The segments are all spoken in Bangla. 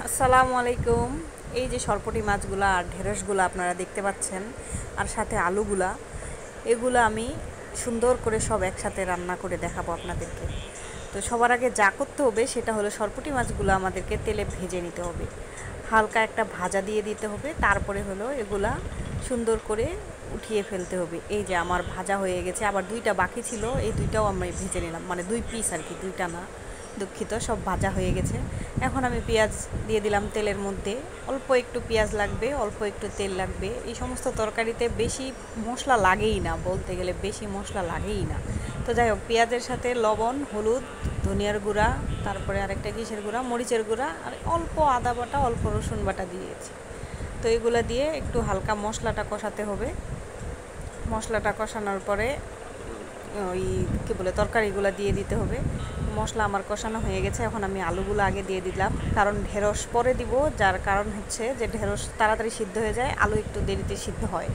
আসসালামু আলাইকুম। এই যে সরপুঁটি মাছগুলা আর ঢেঁড়সগুলো আপনারা দেখতে পাচ্ছেন, আর সাথে আলুগুলা, এগুলো আমি সুন্দর করে সব একসাথে রান্না করে দেখাবো আপনাদেরকে। তো সবার আগে যা করতে হবে সেটা হলো সরপুঁটি মাছগুলো আমাদেরকে তেলে ভেজে নিতে হবে, হালকা একটা ভাজা দিয়ে দিতে হবে। তারপরে হলো এগুলা সুন্দর করে উঠিয়ে ফেলতে হবে। এই যে আমার ভাজা হয়ে গেছে, আবার দুইটা বাকি ছিল, এই দুইটাও আমি ভেজে নিলাম, মানে 2 পিস আর কি, দুইটা না, দুঃখিত। সব ভাজা হয়ে গেছে। এখন আমি পেঁয়াজ দিয়ে দিলাম তেলের মধ্যে। অল্প একটু পেঁয়াজ লাগবে, অল্প একটু তেল লাগবে। এই সমস্ত তরকারিতে বেশি মশলা লাগেই না, বলতে গেলে বেশি মশলা লাগেই না। তো যাই হোক, পেঁয়াজের সাথে লবণ, হলুদ, ধনিয়ার গুঁড়া, তারপরে আরেকটা কিসের গুঁড়া, মরিচের গুঁড়া, আর অল্প আদা বাটা, অল্প রসুন বাটা দিয়েছি। তো এগুলো দিয়ে একটু হালকা মশলাটা কষাতে হবে। মশলাটা কষানোর পরে ওই কী বলে তরকারিগুলো দিয়ে দিতে হবে। মশলা আমার কষানো হয়ে গেছে, এখন আমি আলুগুলো আগে দিয়ে দিলাম, কারণ ঢেঁড়স পরে দিব। যার কারণ হচ্ছে যে ঢেঁড়স তাড়াতাড়ি সিদ্ধ হয়ে যায়, আলু একটু দেরিতে সিদ্ধ হয়।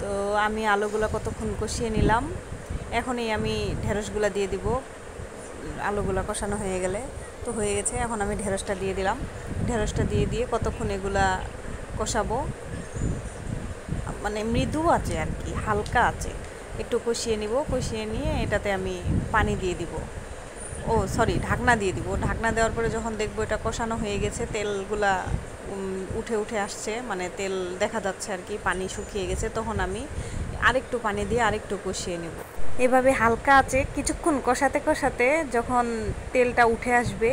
তো আমি আলুগুলো কতক্ষণ কষিয়ে নিলাম, এখনই আমি ঢেঁড়সগুলো দিয়ে দিব। আলুগুলো কষানো হয়ে গেলে তো হয়ে গেছে, এখন আমি ঢেঁড়সটা দিয়ে দিলাম। ঢেঁড়সটা দিয়ে দিয়ে কতক্ষণ এগুলা কষাবো, মানে মৃদু আছে আর কি, হালকা আছে, একটু কষিয়ে নিব। কষিয়ে নিয়ে এটাতে আমি পানি দিয়ে দিব, ও সরি, ঢাকনা দিয়ে দিব। ঢাকনা দেওয়ার পরে যখন দেখবো এটা কষানো হয়ে গেছে, তেলগুলা উঠে উঠে আসছে, মানে তেল দেখা যাচ্ছে আর কি, পানি শুকিয়ে গেছে, তখন আমি আরেকটু পানি দিয়ে আরেকটু কষিয়ে নেব। এভাবে হালকা আছে কিছুক্ষণ কষাতে কষাতে যখন তেলটা উঠে আসবে,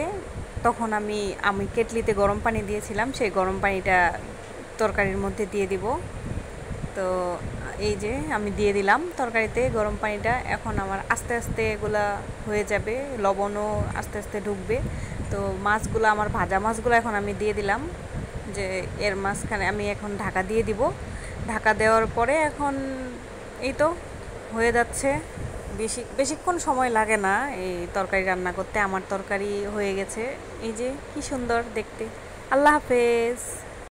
তখন আমি আমি কেটলিতে গরম পানি দিয়েছিলাম, সেই গরম পানিটা তরকারির মধ্যে দিয়ে দিব। তো এই যে আমি দিয়ে দিলাম তরকারিতে গরম পানিটা। এখন আমার আস্তে আস্তে এগুলা হয়ে যাবে, লবণও আস্তে আস্তে ঢুকবে। তো মাছগুলো, আমার ভাজা মাছগুলো এখন আমি দিয়ে দিলাম, যে এর মাঝখানে আমি এখন ঢাকা দিয়ে দিব। ঢাকা দেওয়ার পরে এখন এই তো হয়ে যাচ্ছে। বেশিক্ষণ সময় লাগে না এই তরকারি রান্না করতে। আমার তরকারি হয়ে গেছে, এই যে কি সুন্দর দেখতে। আল্লাহ হাফেজ।